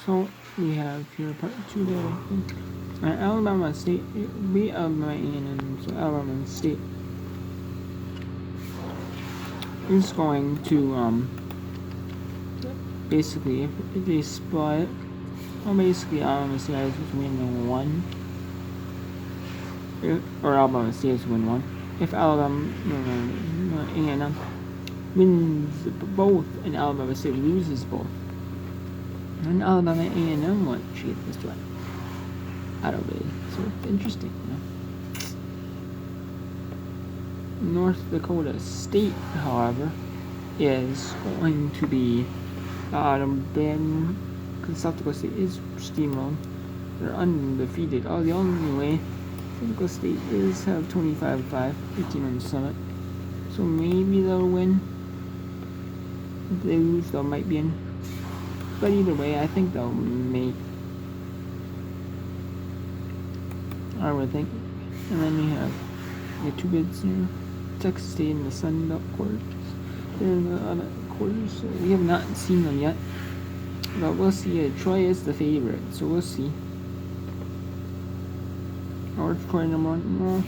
So we have here part 2 there, I think. Alabama State, beat Alabama A&M, so Alabama State is going to, basically, if they split, well, basically Alabama State has to win 1, or Alabama State has to win 1. If Alabama A&M wins both and Alabama State loses both, and Alabama A&M won, shit, this one. I don't really, so it's interesting, you know. North Dakota State, however, is going to be bottom because South Dakota State is steamrolled. They're undefeated. Oh, the only way South Dakota State is have 25-5, 15 on the summit. So maybe they'll win. If they lose, they might be in. But either way, I think they'll make. I would think. And then we have the 2 bids here. Texas State in the Sun Belt quarters. They're in the other quarters, so we have not seen them yet. But we'll see. Troy is the favorite, so we'll see. Or Troy number 1. No,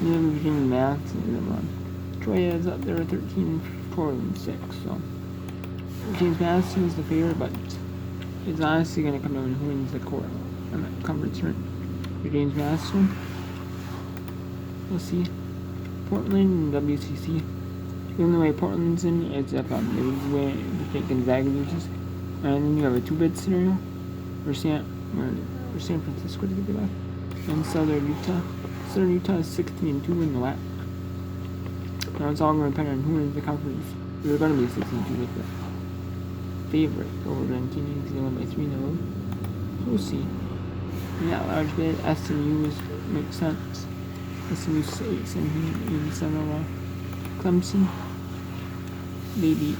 neither Virginia Math number 1. Troy is up there 13, 4, and 6. So James Madison is the favorite, but it's honestly going to come down to who wins the court on that conference run. For James Madison, we'll see. Portland and WCC. The only way Portland's in is if they think Gonzaga loses. And then you have a 2-bid scenario where San Francisco to get back. And Southern Utah. Southern Utah is 16-2 in the WAC. Now it's all going to depend on who wins the conference. They're going to be 16-2 with the favorite over Argentina because they won by 3 in the road. So we'll see. In that large bid, SMU makes sense. SMU 8-17 overall. Clemson, they beat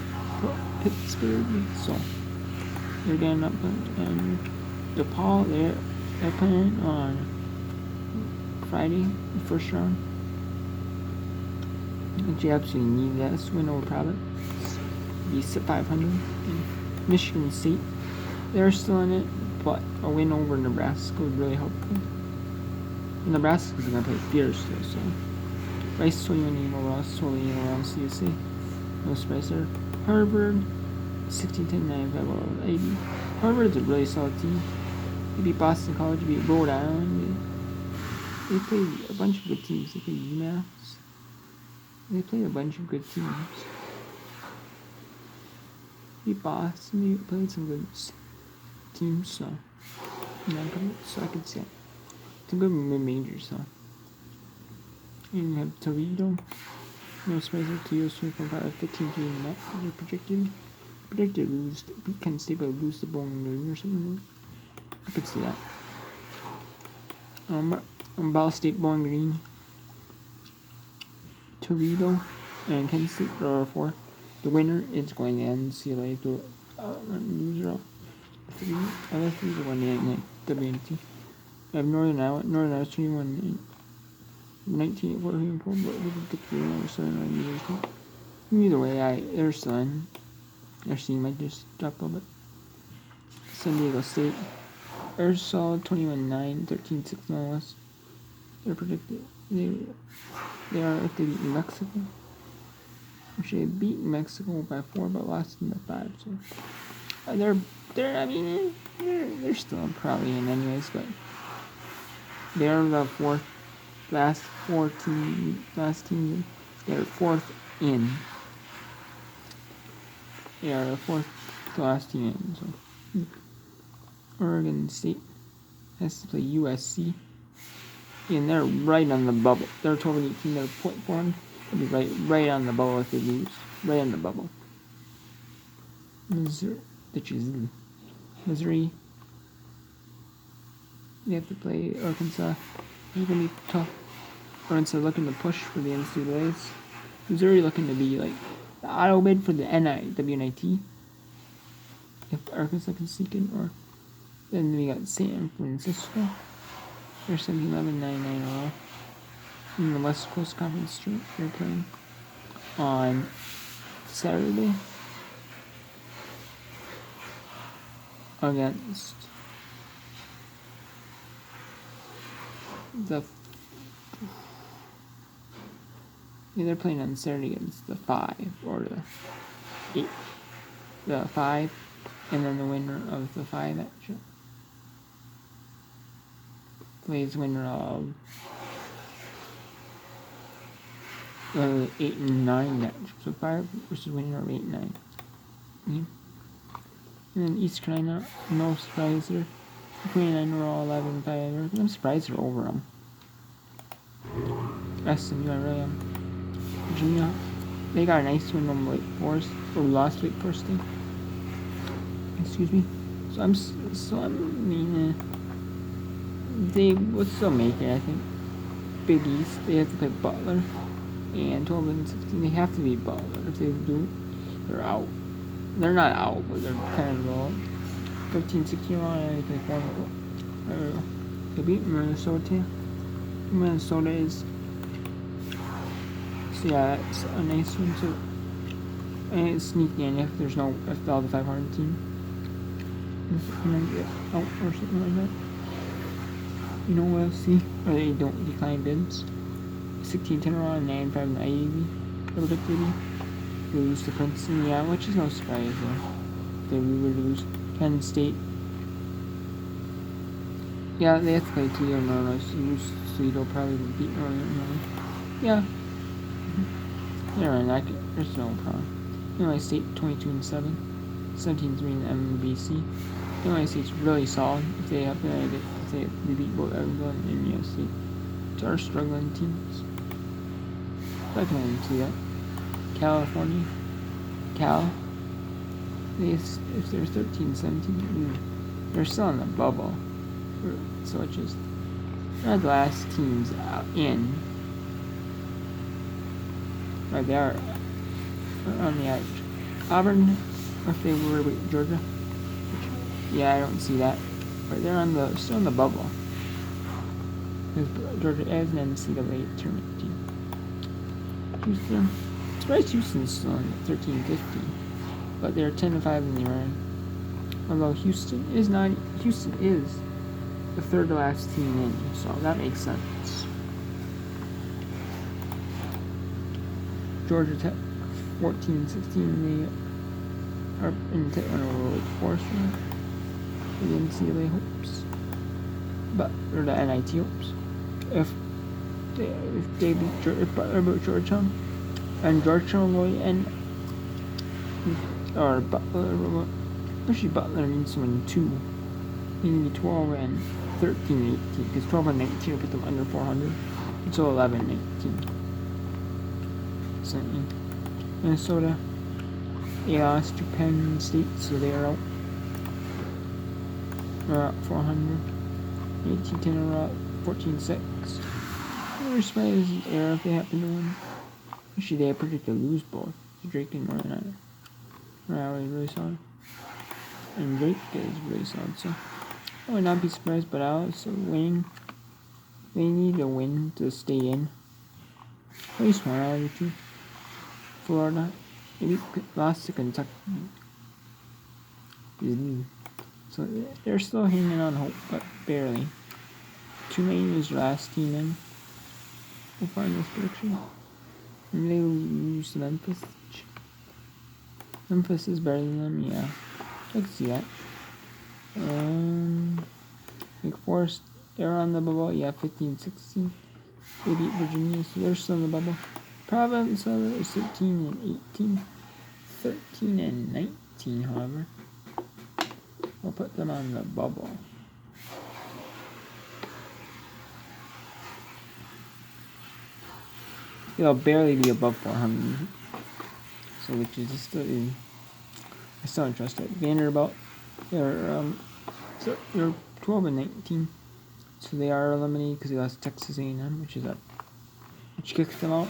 Pittsburgh, so they're getting up. And DePaul, they're playing on Friday, the first round. But you absolutely need that to win over Providence. Be 500. And Michigan State, they're still in it, but a win over Nebraska would really help them. Nebraska's going to play fiercely, so Rice 21 overall, 28 overall CSA. No surprise there. Harvard 16-10-9 overall 80. Harvard's a really solid team. They beat Boston College, they beat Rhode Island. They played a bunch of good teams. They played UMass. They played a bunch of good teams. They beat Boston. They played some good teams, so I could say it's a good mid-major, so. And you have Toledo. No surprise there. Toledo's 3.5, 15 in that. They're projected to lose. Beat Kent State, but lose to Bowling Green or something. I could see that. Ball State, Bowling Green, Toledo, and Kent State are 4. The winner is going to NCLA to loser of 3. Other 3 are going to WNT. We have Northern Iowa 21. 19 what are we but we can get through another 7 years. Either way, they're still in. Their team might just drop a little bit. San Diego State. They're solid 21-9, 13-6 no less. They're predicted. They are if they beat New Mexico. Actually, they beat Mexico by 4, but lost them by 5. So they're still probably in anyways, but they're the last team. They're 4th in. They are the 4th to last team in. So Oregon State has to play USC, and they're right on the bubble. They're 12-18. They're 0.4. They'll be right on the bubble if they lose. Right on the bubble. Missouri. They have to play Arkansas. It's gonna be tough. Arkansas looking to push for the NCAAs. Missouri looking to be like the auto bid for the WNIT. If Arkansas can sneak in, or then we got San Francisco. They're 17-11, 9-9 overall. In the West Coast Conference, they're playing on Saturday. against the. Yeah, they're playing on Saturday against the 5 or the 8. The 5, and then the winner of the 5 matchup plays winner of 8 and 9 matchup. So 5 versus winner of 8 and 9. Yeah. And then East Carolina, no surprise there. 29 were all 11 and 5. I'm surprised they're over them. SMU, I really am. Virginia, they got a nice win on Wake Forest, or lost Wake Forest thing. Excuse me. They would still make it, I think. Big East, they have to play Butler, and 12 and 16, they have to beat Butler. If they do, they're out. They're not out, but they're kind of low. 15-16 on, and they play 4. They beat Minnesota. Minnesota is. So yeah, that's a nice one too. And it's sneaking in if there's no, if all the 500 team get out or something like that. You know, we'll see. Or they don't decline bids. 16-10 on 9-5 in the IAV. Predictably. They lose to Princeton, yeah, which is no surprise though. They would lose. Penn State. Yeah, they have to play Toledo and Illinois. So lose Toledo, probably beat Illinois. Yeah. They're in that. There's no problem. Illinois State 22-7, 17-3 in the MVC. Illinois State's really solid. If they happen to get, if they beat both Evansville and Indiana State, it's our struggling teams. I can only see that. California, Cal. If they're 13-17, they're still in the bubble. So it's just they're the last teams out in. Right, they are on the edge. Auburn, if they were with Georgia. Yeah, I don't see that. But they're still in the bubble. Because Georgia is an NCAA tournament team. Houston. I'm surprised Houston's still in 13-15. But they're 10-5 in the run. Although Houston is the third to last team in, so that makes sense. Georgia Tech 14-16, they are in the Wake Forest for the NCAA hopes, or the NIT hopes. If they beat Georgetown, and Georgetown will end, or Butler, especially Butler needs to win 2. They need 12 and 13-18, because 12 and 19 will put them under 400, until 11-19. Minnesota, they lost to Penn State, so they are out. They're out 400. 18-10 are out 14-6. They're surprised there if they happen to win. Actually, they predicted to lose both. Drake and Northern Ireland. Rally is really solid. And Drake is really solid, so I would not be surprised, but Alex winning. They need a win to stay in. At least one out of the two. Florida, maybe lost to Kentucky. So they're still hanging on hope, but barely. Tulane is the last team in. We'll find this prediction. And they lose to Memphis. Memphis is better than them, yeah. I can see that. Wake Forest, they're on the bubble, yeah, 15-16. They beat Virginia, so they're still in the bubble. Providence is 13-18. 13-19, however. We'll put them on the bubble. They'll barely be above 400. So, which is still, I still don't trust it. Vanderbilt, they're 12-19. So they are eliminated because they lost to Texas A&M, which kicks them out.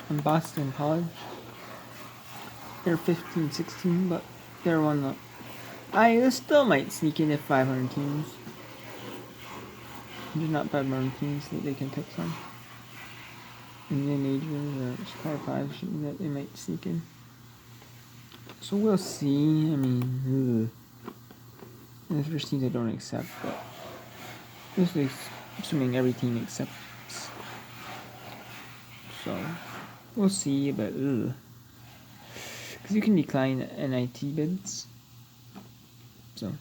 And Boston College, they're 15-16, but they're one they still might sneak in if 500 teams. There's not 500 teams that they can pick from. In the majors or Power 5 that they might sneak in. So we'll see. I mean, And there's teams I don't accept, but mostly assuming every team accepts. So we'll see, but because you can decline NIT bids. So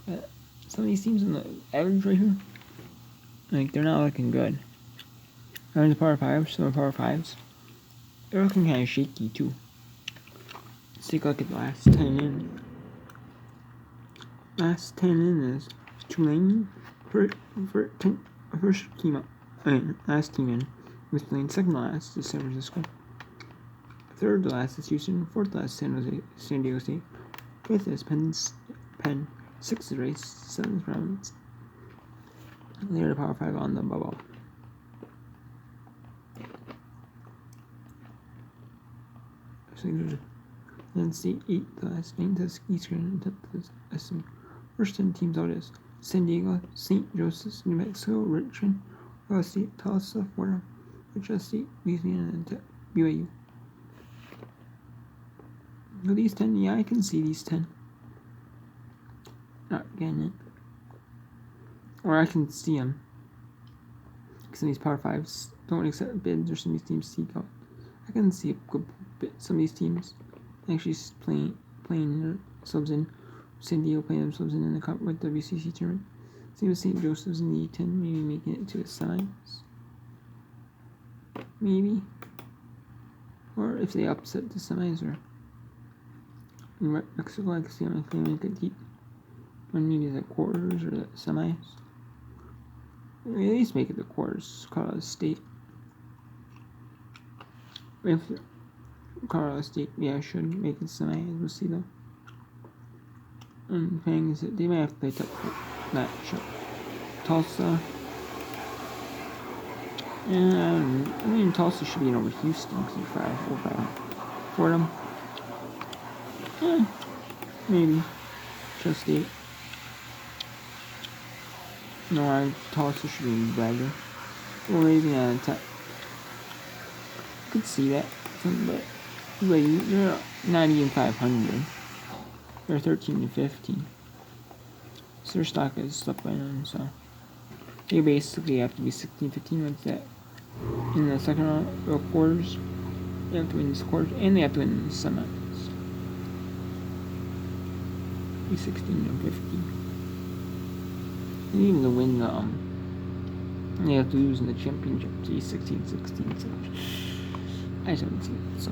but some of these teams in the average right here, like they're not looking good. And the power fives, some of the power fives, they're looking kind of shaky too. Let's take a look at the last 10 in. Last 10 in is 290 first team up. Last team in was playing. Second to last is San Francisco. Third to last is Houston. Fourth to last San Diego State. Fifth is Penn. Sixth is Rice. Seventh Providence. They're the power five on the bubble. Then State 8th to last. 9th is Eastern. And 10th is SM. First 10 teams out is San Diego, St. Joseph's, New Mexico, Richmond, Ohio State, Tulsa, Florida, Wichita State, Louisiana, and BYU. So these 10, yeah, I can see these 10. Not getting it. Or I can see them. Some of these Power 5s don't accept bids, or some of these teams seek out. I can see a good bit. Some of these teams actually playing their subs in. San Diego playing themselves in the cup with the WCC tournament. Same with St. Joseph's in the E10, maybe making it to the semis. Maybe. Or if they upset the semis, or in Mexico, I can see them if they make it deep. Or maybe the quarters or the semis. Or at least make it the quarters. Colorado State. If Colorado State, yeah, should make it semis. We'll see though. And thing is that they may have to play tough matchup. Tulsa. And I mean, Tulsa should be in over Houston because they're 5 for them. Maybe. Just 8. No, Tulsa should be better. Or maybe on attack. Could see that. But they're not even 500. They're 13 and 15. So their stock is stuck by them, so they basically have to be 16-15 with that in the second round of quarters. They have to win this quarter, and they have to win the semis. Be 16 and 15. And even to win the they have to lose in the championship to be 16-16. So I don't see it. So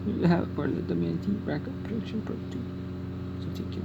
we have part of the WNT bracket prediction part 2. So take care.